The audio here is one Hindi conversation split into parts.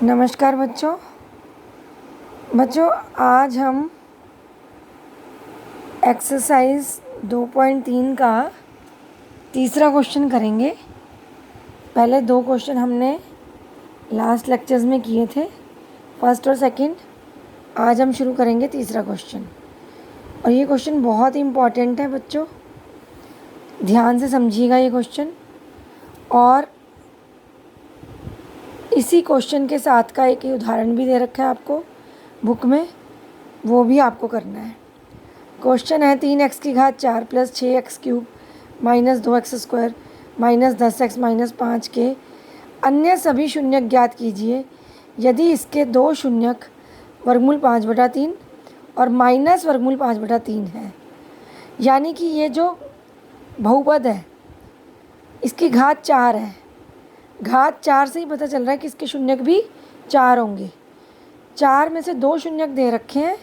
नमस्कार बच्चों। आज हम एक्सरसाइज 2.3 का तीसरा क्वेश्चन करेंगे। पहले दो क्वेश्चन हमने लास्ट लेक्चर्स में किए थे, फर्स्ट और सेकंड। आज हम शुरू करेंगे तीसरा क्वेश्चन, और ये क्वेश्चन बहुत इम्पॉर्टेंट है बच्चों, ध्यान से समझिएगा ये क्वेश्चन। और इसी क्वेश्चन के साथ का एक उदाहरण भी दे रखा है आपको बुक में, वो भी आपको करना है। क्वेश्चन है 3x की घात 4 + 6x cube - 2x square - 10x - 5 के अन्य सभी शून्यक ज्ञात कीजिए यदि इसके दो शून्यक वर्गमूल 5/3 और माइनस वर्गमूल 5/3 है। यानी कि ये जो बहुपद है इसकी घात 4 है। घात 4 से ही पता चल रहा है कि इसके शून्यक भी 4 होंगे। 4 में से दो शून्यक दे रखे हैं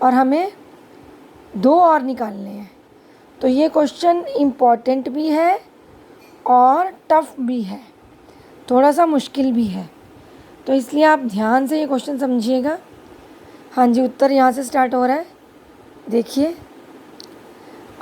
और हमें दो और निकालने हैं। तो ये क्वेश्चन इम्पॉर्टेंट भी है और टफ भी है, थोड़ा सा मुश्किल भी है। तो इसलिए आप ध्यान से ये क्वेश्चन समझिएगा। हाँ जी, उत्तर यहाँ से स्टार्ट हो रहा है। देखिए,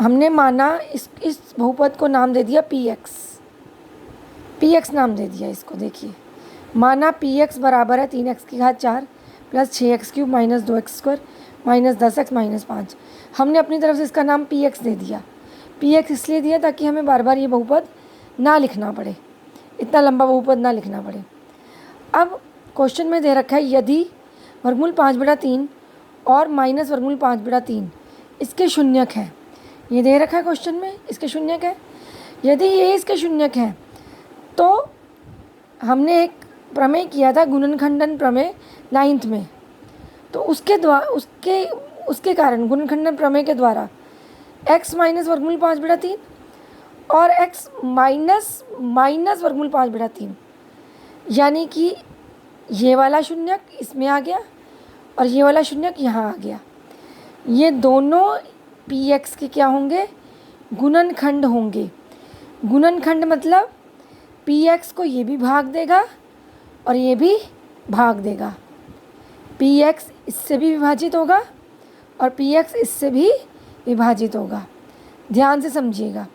हमने माना इस बहुपद को नाम दे दिया px नाम दे दिया इसको। देखिए, माना px बराबर है 3x की घात 4 + 6x cube - 2x square - 10x - 5। हमने अपनी तरफ से इसका नाम px दे दिया। px इसलिए दिया ताकि हमें बार बार ये बहुपद ना लिखना पड़े, इतना लंबा बहुपद ना लिखना पड़े। अब क्वेश्चन में दे रखा है यदि वर्गमूल 5/3 और माइनस वर्गमूल 5/3 इसके शून्यक हैं। ये दे रखा है क्वेश्चन में, इसके शून्यक है। यदि ये इसके शून्यक हैं तो हमने एक प्रमेय किया था, गुणनखंडन प्रमेय 9th में। तो उसके कारण गुणनखंडन प्रमेय के द्वारा x - वर्गमूल 5/3 और x माइनस वर्गमूल 5/3, यानी कि ये वाला शून्यक इसमें आ गया और ये वाला शून्यक यहाँ आ गया। ये दोनों px के क्या होंगे? गुणनखंड होंगे। गुणनखंड मतलब px को ये भी भाग देगा और ये भी भाग देगा। px इससे भी विभाजित होगा और px इससे भी विभाजित होगा। ध्यान से समझिएगा,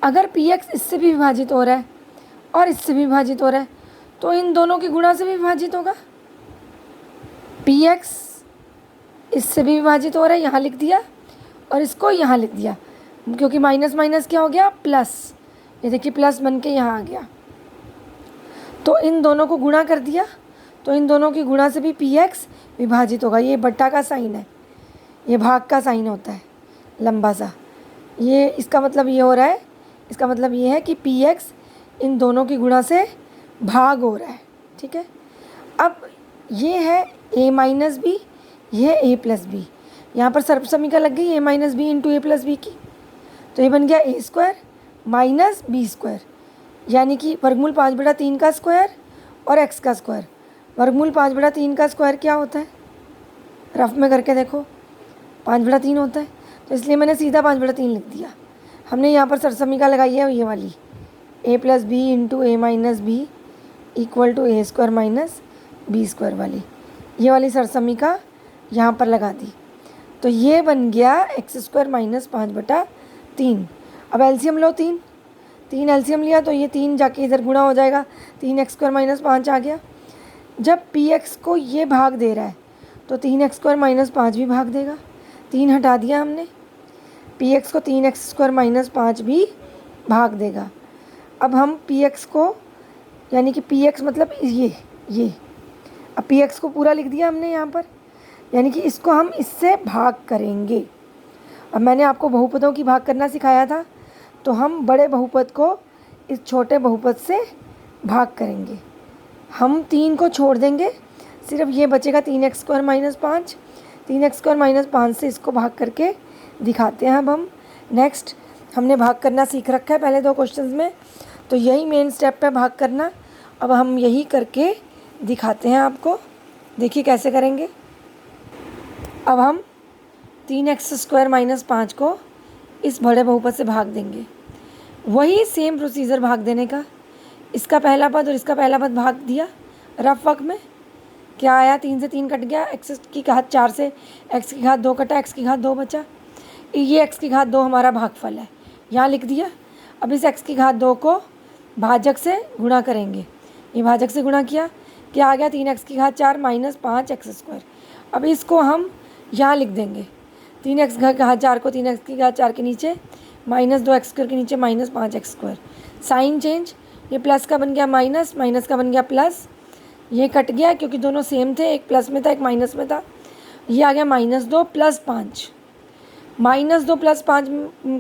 अगर px इससे भी विभाजित हो रहा है और इससे भी विभाजित हो रहा है तो इन दोनों की गुणा से भी विभाजित होगा। px इससे भी विभाजित हो रहा है, यहाँ लिख दिया, और इसको यहाँ लिख दिया, क्योंकि माइनस माइनस क्या हो गया? प्लस। ये देखिए, प्लस बन के यहाँ आ गया। तो इन दोनों को गुणा कर दिया, तो इन दोनों की गुणा से भी px विभाजित होगा। ये बट्टा का साइन है, ये भाग का साइन होता है लंबा सा। ये इसका मतलब ये हो रहा है, इसका मतलब ये है कि px इन दोनों की गुणा से भाग हो रहा है। ठीक है। अब ये है a - b, ये a + b। यहाँ पर सर्व समीका लग गई a - b × a + b की। तो ये बन गया a² - b², यानी कि वर्गमूल 5/3 का स्क्वायर और x का स्क्वायर। वर्गमूल 5/3 का स्क्वायर क्या होता है? रफ में करके देखो, 5/3 होता है। तो इसलिए मैंने सीधा 5/3 लिख दिया। हमने यहाँ पर सरसमीका लगाई है ये वाली, a + b × a - b = a² - b² वाली, ये वाली सरसमीका यहाँ पर लगा दी। तो ये बन गया x² - 5/3। अब एलसीएम लो, 3 एलसीएम लिया तो ये 3 जाके इधर गुणा हो जाएगा, 3x² - 5 आ गया। जब px को ये भाग दे रहा है तो 3x² - 5 भी भाग देगा। 3 हटा दिया हमने, px को 3x² - 5 भी भाग देगा। अब हम px को, यानी कि px मतलब ये अब px को पूरा लिख दिया हमने यहाँ पर, यानी कि इसको हम इससे भाग करेंगे। अब मैंने आपको बहुपदों की भाग करना सिखाया था, तो हम बड़े बहुपद को इस छोटे बहुपद से भाग करेंगे। हम 3 को छोड़ देंगे, सिर्फ ये बचेगा 3x² - 5। 3x² - 5 से इसको भाग करके दिखाते हैं। अब हम नेक्स्ट, हमने भाग करना सीख रखा है पहले 2 क्वेश्चंस में, तो यही मेन स्टेप है भाग करना। अब हम यही करके दिखाते हैं आपको। देखिए कैसे करेंगे। अब हम 3x² - 5 को इस बड़े बहुपद से भाग देंगे। वही सेम प्रोसीजर भाग देने का, इसका पहला पद और इसका पहला पद भाग दिया, रफ वर्क में क्या आया, 3 से 3 कट गया, एक्स की घात 4 से एक्स की घात 2 कटा, एक्स की घात 2 बचा। ये एक्स की घात 2 हमारा भागफल है, यहाँ लिख दिया। अब इस एक्स की घात 2 को भाजक से गुणा करेंगे, ये भाजक से गुणा किया, क्या आ गया, 3x की घात 4 माइनस 5x²। अब इसको हम यहाँ लिख देंगे, 3x की घात 4 को 3x की घात 4 के नीचे माइनस 2x² के नीचे माइनस 5x²। साइन चेंज, ये प्लस का बन गया माइनस, माइनस का बन गया प्लस, ये कट गया क्योंकि दोनों सेम थे, एक प्लस में था एक माइनस में था। ये आ गया -2 + 5, -2 + 5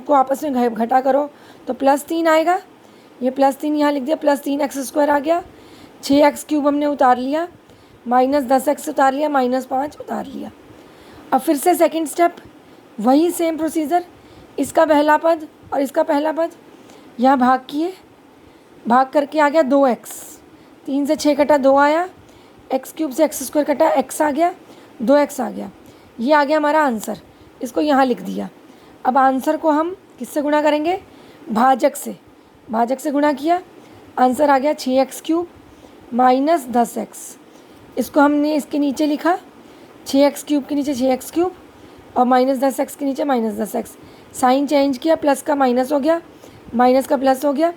को आपस में घटा करो तो +3 आएगा। ये +3 यहाँ लिख दिया, +3x² आ गया। 6x³ हमने उतार लिया, -10x उतार लिया, -5 उतार लिया। अब फिर से सेकंड स्टेप, वही सेम प्रोसीजर, इसका पहला पद और इसका पहला पद यहाँ भाग किए, भाग करके आ गया 2x, 3 से 6 कटा 2 आया, x³ से x² कटा x आ गया, 2x आ गया। ये आ गया हमारा आंसर, इसको यहाँ लिख दिया। अब आंसर को हम किससे गुणा करेंगे, भाजक से, भाजक से गुणा किया, आंसर आ गया 6x³ माइनस 10x। इसको हमने इसके नीचे लिखा, 6x³ के नीचे 6x³ और -10x के नीचे -10x। साइन चेंज किया, प्लस का माइनस हो गया, माइनस का प्लस हो गया,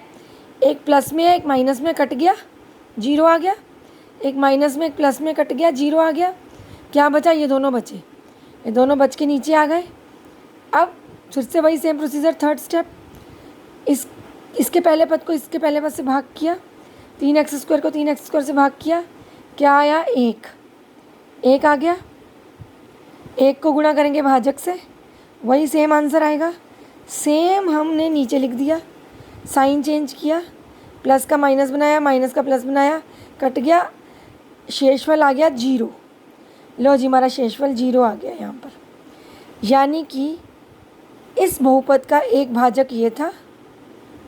एक प्लस में एक माइनस में कट गया, 0 आ गया, एक माइनस में एक प्लस में कट गया, 0 आ गया। क्या बचा, ये दोनों बचे, ये दोनों बच के नीचे आ गए। अब फिर से वही सेम प्रोसीजर, थर्ड स्टेप, इसके पहले पद को इसके पहले पद से भाग किया, 3x² को 3x² से भाग किया, क्या आया, 1 आ गया। 1 को गुणा करेंगे भाजक से, वही सेम आंसर आएगा। सेम हमने नीचे लिख दिया, साइन चेंज किया, प्लस का माइनस बनाया, माइनस का प्लस बनाया, कट गया, शेषफल आ गया 0। लो जी, हमारा शेषफल 0 आ गया यहाँ पर। यानी कि इस बहुपद का एक भाजक ये था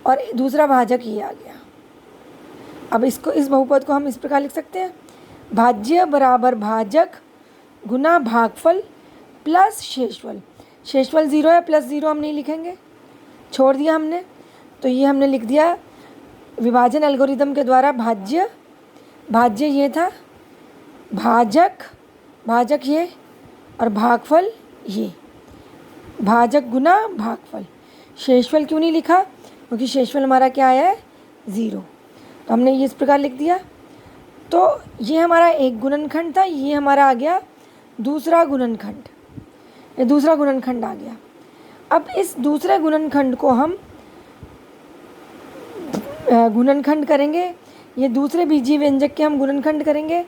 और दूसरा भाजक ये आ गया। अब इसको, इस बहुपद को हम इस प्रकार लिख सकते हैं, भाज्य बराबर भाजक गुना भागफल प्लस शेषफल। शेषफल 0 है, +0 हम नहीं लिखेंगे, छोड़ दिया हमने। तो ये हमने लिख दिया विभाजन एल्गोरिदम के द्वारा, भाज्य ये था, भाजक ये और भागफल ये, भाजक गुना भागफल। शेषफल क्यों नहीं लिखा, क्योंकि शेषफल हमारा क्या आया है, 0। तो हमने ये इस प्रकार लिख दिया। तो ये हमारा एक गुणनखंड था, ये हमारा आ गया दूसरा गुणनखंड, ये दूसरा गुणनखंड आ गया। अब इस दूसरे गुणनखंड को हम गुणनखंड करेंगे, ये दूसरे बीजीय व्यंजक के हम गुणनखंड करेंगे।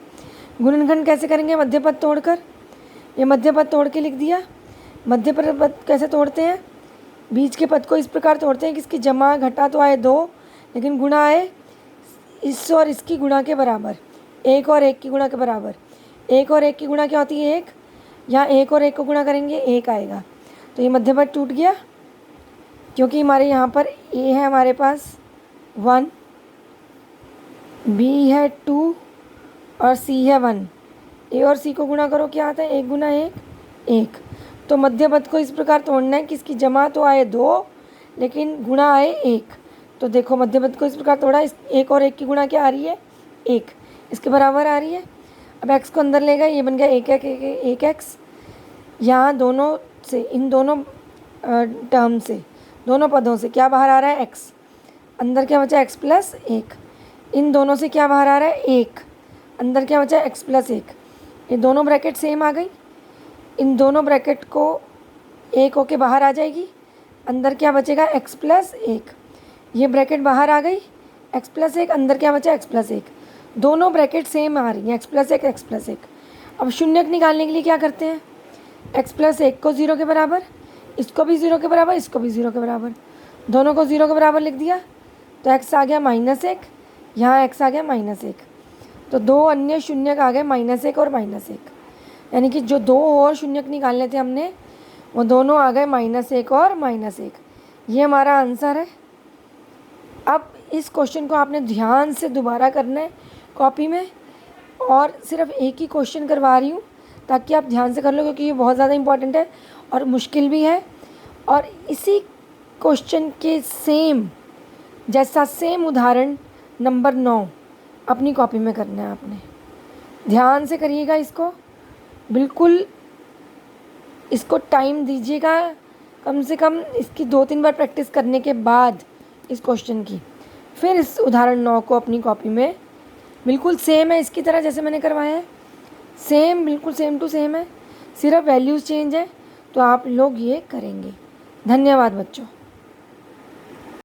गुणनखंड कैसे करेंगे, मध्यपद तोड़कर, ये मध्यपद तोड़ के लिख दिया। मध्यपद कैसे तोड़ते हैं, बीच के पद को इस प्रकार तोड़ते हैं कि इसकी जमा घटा तो आए 2, लेकिन गुणा आए इस और इसकी गुणा के बराबर, 1 और 1 की गुणा के बराबर। 1 और 1 की गुणा क्या होती है, 1, यहाँ 1 और 1 को गुणा करेंगे 1 आएगा। तो ये मध्यपद टूट गया, क्योंकि हमारे यहाँ पर a है हमारे पास 1, b है 2 और c है 1। a और c को गुणा करो, क्या आता है, 1 गुना 1 1। तो मध्यपद को इस प्रकार तोड़ना है कि इसकी जमा तो आए 2 लेकिन गुणा आए 1। तो देखो मध्यपद को इस प्रकार तोड़ा, इस 1 और 1 की गुणा क्या आ रही है, 1, इसके बराबर आ रही है। अब x को अंदर ले गए, ये बन गया 1x। यहाँ दोनों से, इन दोनों टर्म से, दोनों पदों से क्या बाहर आ रहा है, x, अंदर क्या बचा, x + 1। इन दोनों से क्या बाहर आ रहा है, 1, अंदर क्या बचा, x + 1। ये दोनों ब्रैकेट सेम आ गई, इन दोनों ब्रैकेट को 1 होके बाहर आ जाएगी, अंदर क्या बचेगा, x + 1। ये ब्रैकेट बाहर आ गई, x + 1, अंदर क्या बचा, x + 1। दोनों ब्रैकेट सेम आ रही हैं, x + 1 x + 1। अब शून्यक निकालने के लिए क्या करते हैं, x + 1 को 0 के बराबर, इसको भी 0 के बराबर, इसको भी 0 के बराबर, दोनों को 0 के बराबर लिख दिया। तो x आ गया -1, यहाँ x आ गया -1। तो दो अन्य शून्यक आ गए, -1 और -1, यानी कि जो 2 और शून्यक निकालने थे हमने, वो दोनों आ गए -1 और -1। ये हमारा आंसर है। अब इस क्वेश्चन को आपने ध्यान से दोबारा करना है कॉपी में, और सिर्फ एक ही क्वेश्चन करवा रही हूँ ताकि आप ध्यान से कर लो, क्योंकि ये बहुत ज़्यादा इम्पॉर्टेंट है और मुश्किल भी है। और इसी क्वेश्चन के सेम उदाहरण नंबर 9 अपनी कॉपी में करना है आपने। ध्यान से करिएगा इसको, बिल्कुल इसको टाइम दीजिएगा। कम से कम इसकी 2-3 बार प्रैक्टिस करने के बाद इस क्वेश्चन की, फिर इस उदाहरण 9 को अपनी कॉपी में, बिल्कुल सेम है इसकी तरह जैसे मैंने करवाया है, सेम, बिल्कुल सेम टू सेम है, सिर्फ वैल्यूज़ चेंज है। तो आप लोग ये करेंगे। धन्यवाद बच्चों।